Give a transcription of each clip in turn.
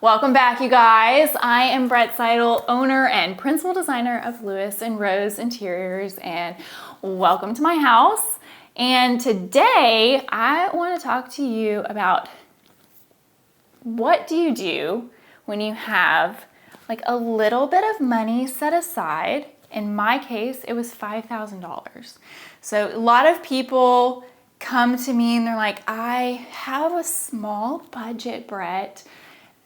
Welcome back, you guys. I am Brett Seidl, owner and principal designer of Lewis and Rose Interiors, and welcome to my house. And today I want to talk to you about what do you do when you have like a little bit of money set aside. In my case, it was $5,000. So a lot of people come to me and they're like, I have a small budget, Brett,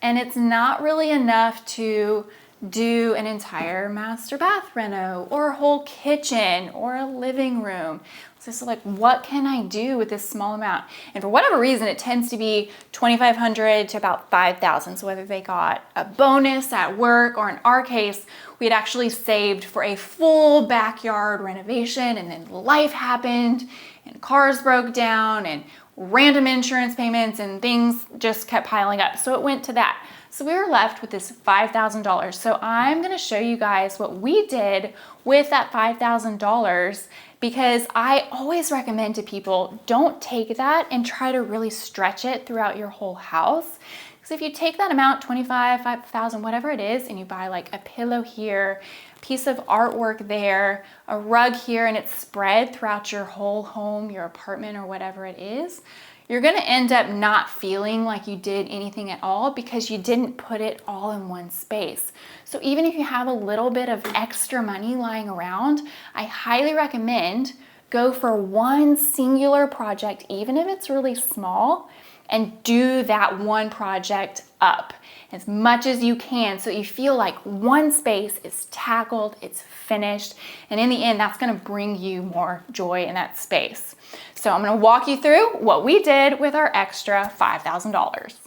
and it's not really enough to do an entire master bath reno or a whole kitchen or a living room. So like, what can I do with this small amount? And for whatever reason, it tends to be $2,500 to about $5,000. So whether they got a bonus at work, or in our case, we had actually saved for a full backyard renovation, and then life happened and cars broke down and random insurance payments and things just kept piling up. So it went to that. So we were left with this $5,000. So I'm gonna show you guys what we did with that $5,000, because I always recommend to people, don't take that and try to really stretch it throughout your whole house. Because if you take that amount, 25, 5,000, whatever it is, and you buy like a pillow here, piece of artwork there, a rug here, and it's spread throughout your whole home, your apartment, or whatever it is, you're gonna end up not feeling like you did anything at all because you didn't put it all in one space. So even if you have a little bit of extra money lying around, I highly recommend go for one singular project, even if it's really small, and do that one project up as much as you can so you feel like one space is tackled, it's finished, and in the end, that's gonna bring you more joy in that space. So I'm gonna walk you through what we did with our extra $5,000.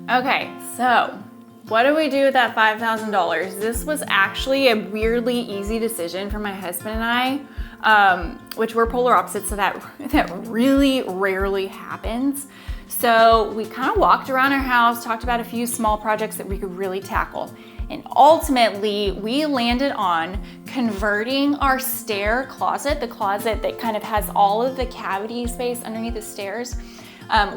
Okay, so what do we do with that $5,000? This was actually a weirdly easy decision for my husband and I, which we're polar opposites, so that really rarely happens. So we kind of walked around our house, talked about a few small projects that we could really tackle. And ultimately, we landed on converting our stair closet, the closet that kind of has all of the cavity space underneath the stairs,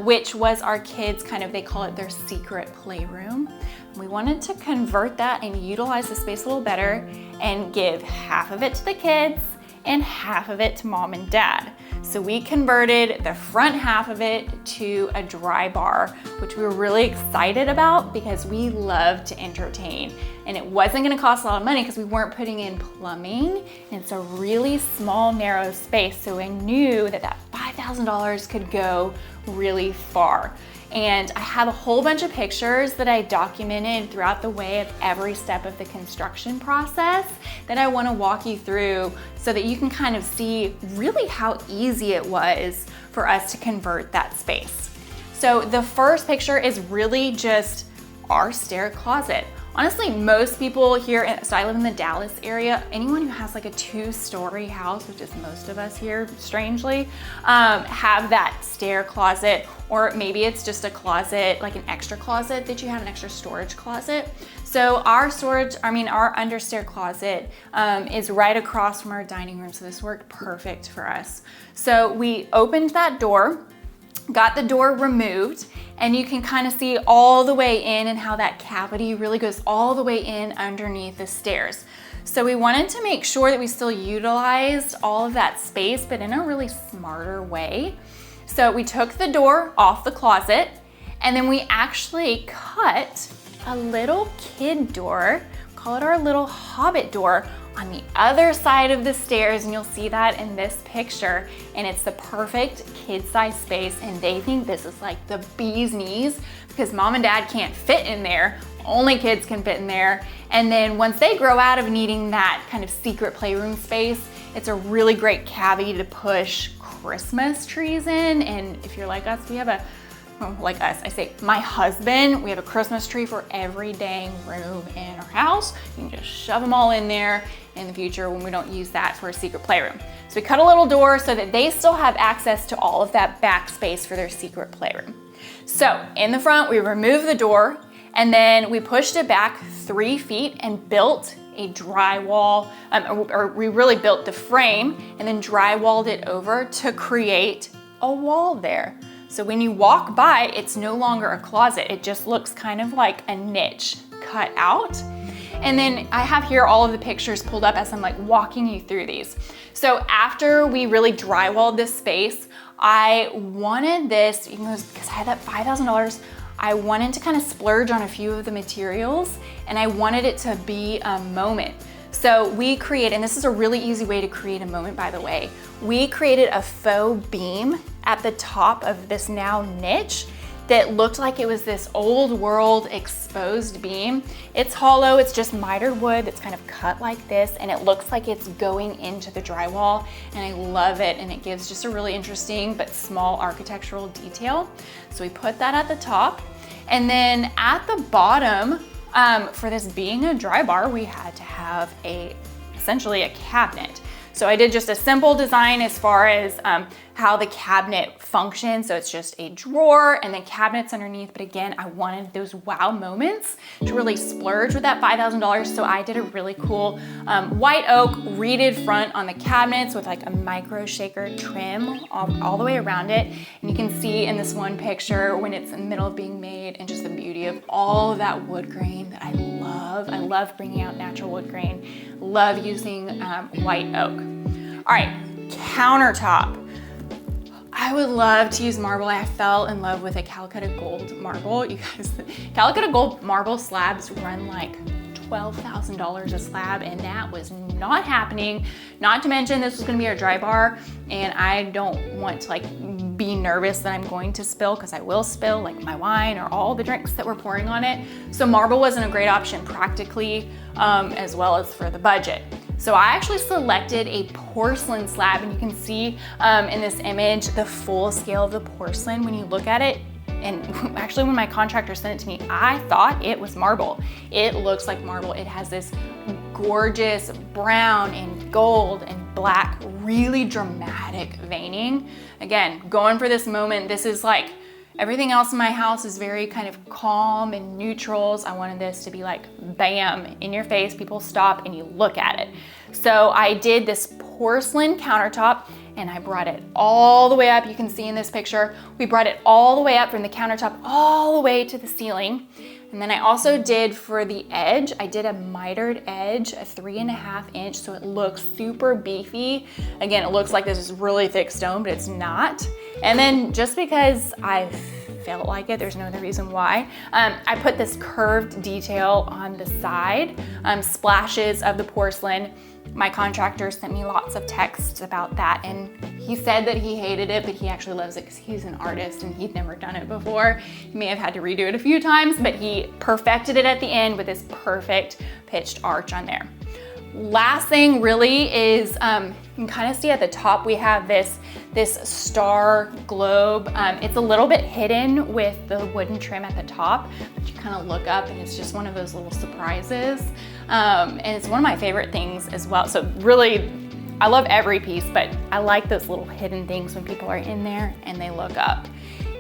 which was our kids' they call it their secret playroom. We wanted to convert that and utilize the space a little better and give half of it to the kids and half of it to mom and dad. So we converted the front half of it to a dry bar, which we were really excited about because we love to entertain. And it wasn't gonna cost a lot of money because we weren't putting in plumbing. And it's a really small, narrow space. So I knew that that $5,000 could go really far. And I have a whole bunch of pictures that I documented throughout the way of every step of the construction process that I want to walk you through so that you can kind of see really how easy it was for us to convert that space. So the first picture is really just our stair closet. Honestly, most people here, so I live in the Dallas area, anyone who has like a 2-story house, which is most of us here, strangely, have that stair closet, or maybe it's just a closet, like an extra closet that you have, an extra storage closet. So our understair closet is right across from our dining room, so this worked perfect for us. So we opened that door, got the door removed, and you can kind of see all the way in and how that cavity really goes all the way in underneath the stairs. So we wanted to make sure that we still utilized all of that space, but in a really smarter way. So we took the door off the closet, and then we actually cut a little kid door, call it our little hobbit door, on the other side of the stairs, and you'll see that in this picture, and it's the perfect kid-sized space, and they think this is like the bee's knees because mom and dad can't fit in there, only kids can fit in there. And then once they grow out of needing that kind of secret playroom space, it's a really great cavity to push Christmas trees in. And if you're like us, we have my husband, we have a Christmas tree for every dang room in our house. You can just shove them all in there in the future when we don't use that for a secret playroom. So we cut a little door so that they still have access to all of that back space for their secret playroom. So in the front, we removed the door, and then we pushed it back 3 feet and built a drywall, or we really built the frame and then drywalled it over to create a wall there. So when you walk by, it's no longer a closet. It just looks kind of like a niche cut out. And then I have here all of the pictures pulled up as I'm like walking you through these. So after we really drywalled this space, I wanted this, even though because I had that $5,000, I wanted to kind of splurge on a few of the materials, and I wanted it to be a moment. So we created, and this is a really easy way to create a moment, by the way. We created a faux beam at the top of this now niche that looked like it was this old world exposed beam. It's hollow, it's just mitered wood that's kind of cut like this, and it looks like it's going into the drywall, and I love it, and it gives just a really interesting but small architectural detail. So we put that at the top, and then at the bottom, for this being a dry bar, we had to have essentially a cabinet. So I did just a simple design as far as how the cabinet functions. So it's just a drawer and then cabinets underneath. But again, I wanted those wow moments to really splurge with that $5,000. So I did a really cool white oak reeded front on the cabinets with like a micro shaker trim all the way around it. And you can see in this one picture when it's in the middle of being made, and just the beauty of all of that wood grain that I love. I love bringing out natural wood grain. Love using white oak. All right, countertop. I would love to use marble. I fell in love with a Calcutta Gold marble. You guys, Calcutta Gold marble slabs run like $12,000 a slab, and that was not happening. Not to mention this was gonna be our dry bar, and I don't want to like be nervous that I'm going to spill, because I will spill like my wine or all the drinks that we're pouring on it. So marble wasn't a great option practically, as well as for the budget. So I actually selected a porcelain slab, and you can see in this image the full scale of the porcelain when you look at it. And actually when my contractor sent it to me, I thought it was marble. It looks like marble. It has this gorgeous brown and gold and black, really dramatic veining. Again, going for this moment. This is like, everything else in my house is very kind of calm and neutrals. I wanted this to be like, bam, in your face. People stop and you look at it. So I did this porcelain countertop, and I brought it all the way up. You can see in this picture, we brought it all the way up from the countertop all the way to the ceiling. And then I also did for the edge, I did a mitered edge, a 3.5 inch, so it looks super beefy. Again, it looks like this is really thick stone, but it's not. And then just because I felt like it, there's no other reason why, I put this curved detail on the side, splashes of the porcelain. My contractor sent me lots of texts about that, and he said that he hated it, but he actually loves it because he's an artist and he'd never done it before. He may have had to redo it a few times, but he perfected it at the end with this perfect pitched arch on there. Last thing really is, you can kind of see at the top, we have this star globe. It's a little bit hidden with the wooden trim at the top, but you kind of look up and it's just one of those little surprises. And it's one of my favorite things as well. So really, I love every piece, but I like those little hidden things when people are in there and they look up.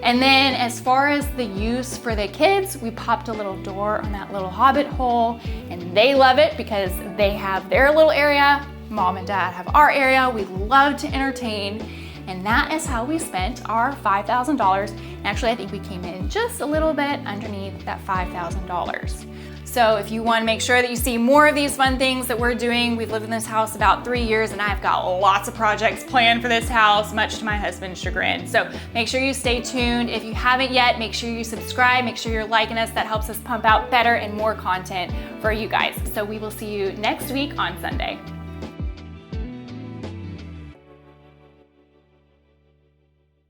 And then as far as the use for the kids, we popped a little door on that little hobbit hole, and they love it because they have their little area. Mom and dad have our area. We love to entertain. And that is how we spent our $5,000. Actually, I think we came in just a little bit underneath that $5,000. So if you want to make sure that you see more of these fun things that we're doing, we've lived in this house about 3 years, and I've got lots of projects planned for this house, much to my husband's chagrin. So make sure you stay tuned. If you haven't yet, make sure you subscribe, make sure you're liking us. That helps us pump out better and more content for you guys. So we will see you next week on Sunday.